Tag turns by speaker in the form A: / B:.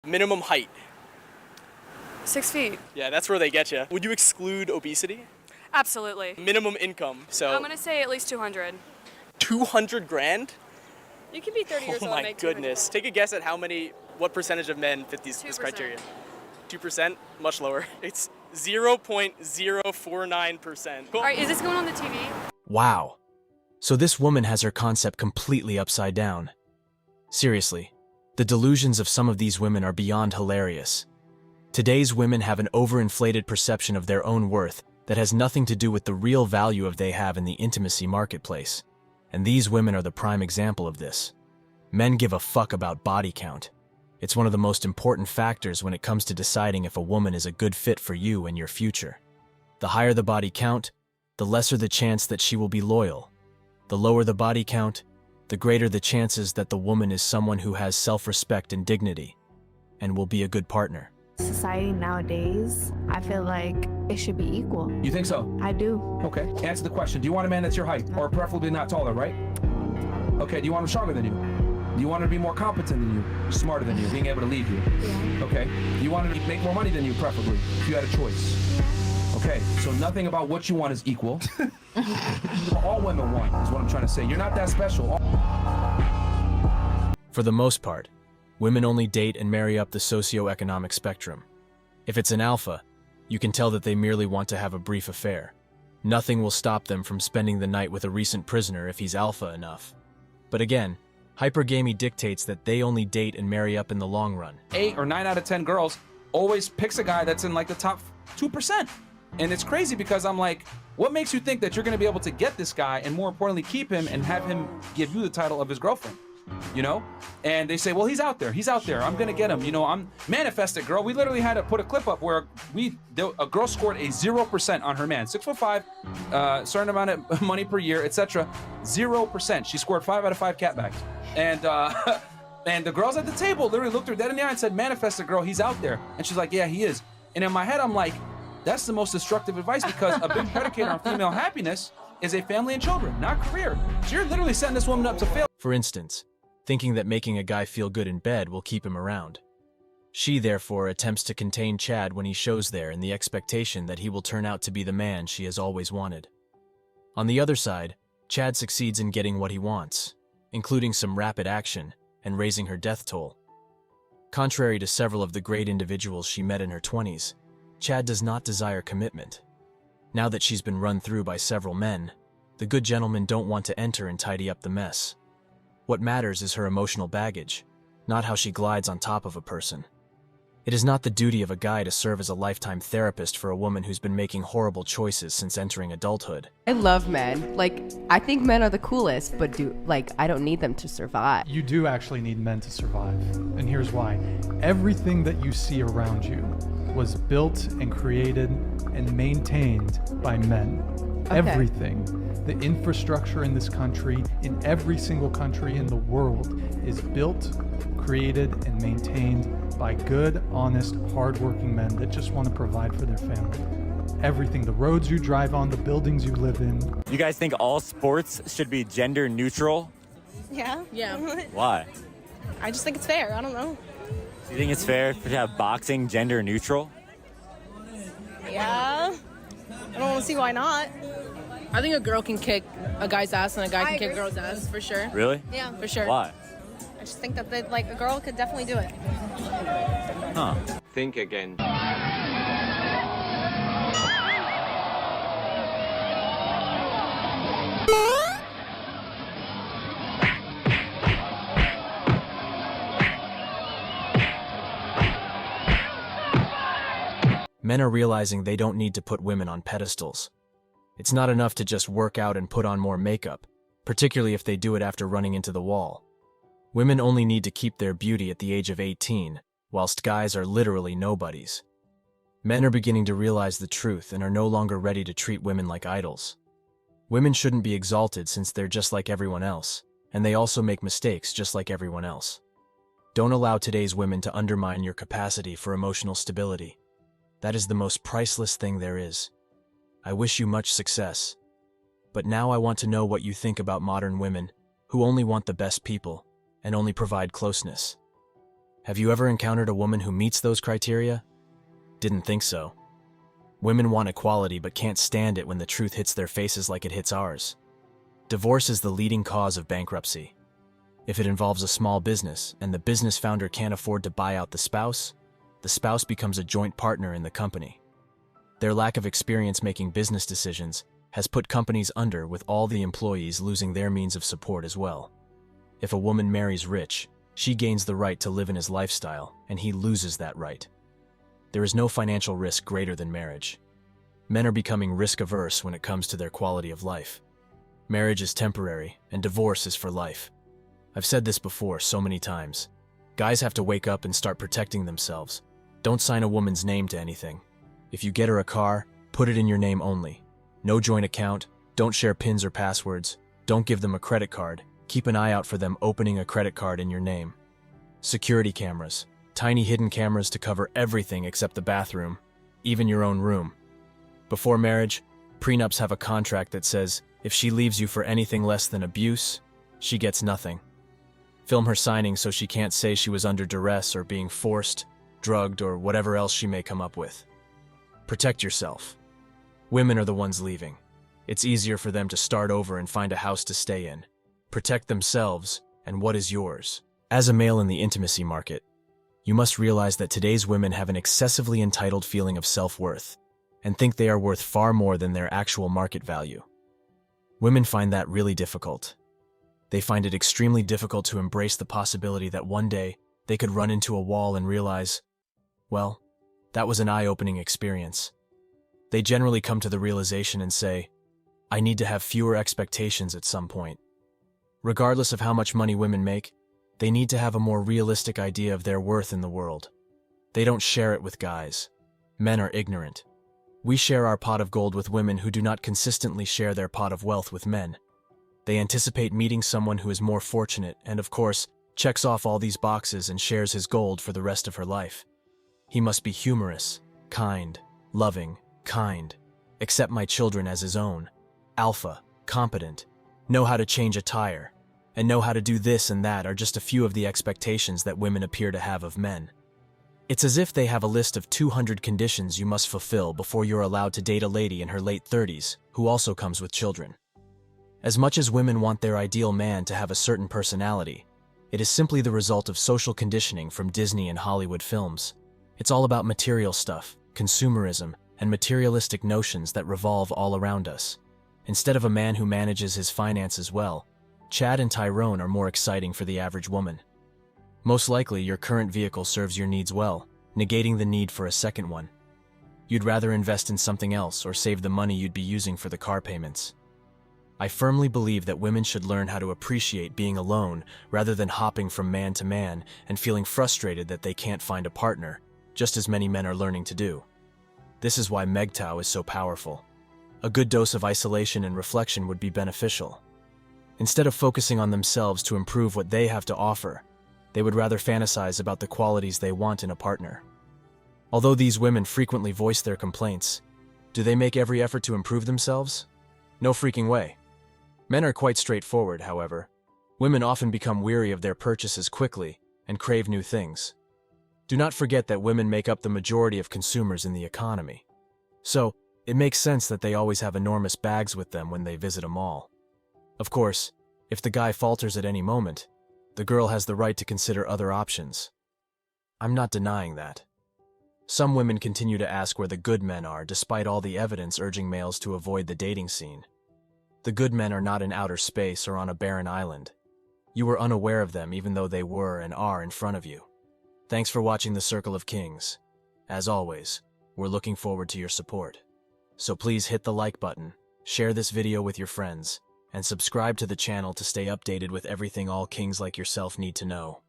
A: Minimum height.
B: 6 feet.
A: Yeah, that's where they get you. Would you exclude obesity?
B: Absolutely.
A: Minimum income. So
B: I'm gonna say at least 200.
A: 200 grand?
B: You can be 30 years
A: Oh
B: old and
A: my
B: make
A: goodness.
B: 200.
A: Take a guess at what percentage of men fit this
B: 2%.
A: criteria? 2%? Much lower. It's 0.049%.
B: All right, is this going on the TV?
C: Wow. So this woman has her concept completely upside down. Seriously, the delusions of some of these women are beyond hilarious. Today's women have an overinflated perception of their own worth that has nothing to do with the real value of they have in the intimacy marketplace. And these women are the prime example of this. Men give a fuck about body count. It's one of the most important factors when it comes to deciding if a woman is a good fit for you and your future. The higher the body count, the lesser the chance that she will be loyal. The lower the body count, the greater the chances that the woman is someone who has self-respect and dignity, and will be a good partner.
D: Society nowadays, I feel like it should be equal.
E: You think so?
D: I do.
E: Okay. Answer the question. Do you want a man that's your height, or preferably not taller, right? Okay. Do you want him stronger than you? Do you want him to be more competent than you, smarter than you, being able to lead you?
D: Yeah.
E: Okay. Do you want him to make more money than you, preferably, if you had a choice?
D: Yeah.
E: Okay. So nothing about what you want is equal. All women want, is what I'm trying to say. You're not that special.
C: For the most part, women only date and marry up the socioeconomic spectrum. If it's an alpha, you can tell that they merely want to have a brief affair. Nothing will stop them from spending the night with a recent prisoner if he's alpha enough. But again, hypergamy dictates that they only date and marry up in the long run.
E: 8 or 9 out of 10 girls always picks a guy that's in like the top 2%. And it's crazy because I'm like, what makes you think that you're going to be able to get this guy and more importantly keep him and have him give you the title of his girlfriend? You know? And they say, well, he's out there. I'm going to get him. You know, I'm manifested, girl. We literally had to put a clip up where a girl scored a 0% on her man. 6'5", certain amount of money per year, etc. 0%. She scored 5 out of 5 catbags. And and the girls at the table literally looked her dead in the eye and said, manifested, girl, he's out there. And she's like, yeah, he is. And in my head, I'm like, that's the most destructive advice because a big predicator on female happiness is a family and children, not career. So you're literally setting this woman up to fail.
C: For instance, thinking that making a guy feel good in bed will keep him around. She, therefore, attempts to contain Chad when he shows there in the expectation that he will turn out to be the man she has always wanted. On the other side, Chad succeeds in getting what he wants, including some rapid action and raising her death toll. Contrary to several of the great individuals she met in her 20s, Chad does not desire commitment. Now that she's been run through by several men, the good gentlemen don't want to enter and tidy up the mess. What matters is her emotional baggage, not how she glides on top of a person. It is not the duty of a guy to serve as a lifetime therapist for a woman who's been making horrible choices since entering adulthood.
F: I love men. I think men are the coolest, but I don't need them to survive.
G: You do actually need men to survive, and here's why. Everything that you see around you was built and created and maintained by men.
F: Okay.
G: Everything. The infrastructure in this country, in every single country in the world, is built, created, and maintained by good, honest, hardworking men that just want to provide for their family. Everything, the roads you drive on, the buildings you live in.
H: You guys think all sports should be gender neutral?
I: Yeah.
H: Why?
I: I just think it's fair. I don't know.
H: Do you think it's fair to have boxing gender neutral?
I: Yeah. I don't want to see why not.
J: I think a girl can kick a guy's ass and a guy can kick a girl's ass, for sure.
H: Really?
I: Yeah.
J: For sure.
H: Why?
I: I just think that a girl could definitely do it.
H: Huh.
K: Think again.
C: Men are realizing they don't need to put women on pedestals. It's not enough to just work out and put on more makeup, particularly if they do it after running into the wall. Women only need to keep their beauty at the age of 18, whilst guys are literally nobodies. Men are beginning to realize the truth and are no longer ready to treat women like idols. Women shouldn't be exalted since they're just like everyone else, and they also make mistakes just like everyone else. Don't allow today's women to undermine your capacity for emotional stability. That is the most priceless thing there is. I wish you much success. But now I want to know what you think about modern women who only want the best people and only provide closeness. Have you ever encountered a woman who meets those criteria? Didn't think so. Women want equality but can't stand it when the truth hits their faces like it hits ours. Divorce is the leading cause of bankruptcy. If it involves a small business and the business founder can't afford to buy out the spouse becomes a joint partner in the company. Their lack of experience making business decisions has put companies under, with all the employees losing their means of support as well. If a woman marries rich, she gains the right to live in his lifestyle, and he loses that right. There is no financial risk greater than marriage. Men are becoming risk-averse when it comes to their quality of life. Marriage is temporary, and divorce is for life. I've said this before so many times. Guys have to wake up and start protecting themselves. Don't sign a woman's name to anything. If you get her a car, put it in your name only. No joint account, don't share PINs or passwords, don't give them a credit card. Keep an eye out for them opening a credit card in your name. Security cameras. Tiny hidden cameras to cover everything except the bathroom, even your own room. Before marriage, prenups have a contract that says if she leaves you for anything less than abuse, she gets nothing. Film her signing so she can't say she was under duress or being forced, drugged, or whatever else she may come up with. Protect yourself. Women are the ones leaving. It's easier for them to start over and find a house to stay in. Protect themselves and what is yours. As a male in the intimacy market, you must realize that today's women have an excessively entitled feeling of self-worth and think they are worth far more than their actual market value. Women find that really difficult. They find it extremely difficult to embrace the possibility that one day they could run into a wall and realize, well, that was an eye-opening experience. They generally come to the realization and say, I need to have fewer expectations at some point. Regardless of how much money women make, they need to have a more realistic idea of their worth in the world. They don't share it with guys. Men are ignorant. We share our pot of gold with women who do not consistently share their pot of wealth with men. They anticipate meeting someone who is more fortunate and, of course, checks off all these boxes and shares his gold for the rest of her life. He must be humorous, kind, loving, accept my children as his own, alpha, competent, know how to change a tire, and know how to do this and that are just a few of the expectations that women appear to have of men. It's as if they have a list of 200 conditions you must fulfill before you're allowed to date a lady in her late 30s who also comes with children. As much as women want their ideal man to have a certain personality, it is simply the result of social conditioning from Disney and Hollywood films. It's all about material stuff, consumerism, and materialistic notions that revolve all around us. Instead of a man who manages his finances well, Chad and Tyrone are more exciting for the average woman. Most likely, your current vehicle serves your needs well, negating the need for a second one. You'd rather invest in something else or save the money you'd be using for the car payments. I firmly believe that women should learn how to appreciate being alone rather than hopping from man to man and feeling frustrated that they can't find a partner, just as many men are learning to do. This is why MGTOW is so powerful. A good dose of isolation and reflection would be beneficial. Instead of focusing on themselves to improve what they have to offer, they would rather fantasize about the qualities they want in a partner. Although these women frequently voice their complaints, do they make every effort to improve themselves? No freaking way. Men are quite straightforward, however. Women often become weary of their purchases quickly and crave new things. Do not forget that women make up the majority of consumers in the economy. So, it makes sense that they always have enormous bags with them when they visit a mall. Of course, if the guy falters at any moment, the girl has the right to consider other options. I'm not denying that. Some women continue to ask where the good men are despite all the evidence urging males to avoid the dating scene. The good men are not in outer space or on a barren island. You were unaware of them even though they were and are in front of you. Thanks for watching The Circle of Kings. As always, we're looking forward to your support. So please hit the like button, share this video with your friends, and subscribe to the channel to stay updated with everything all kings like yourself need to know.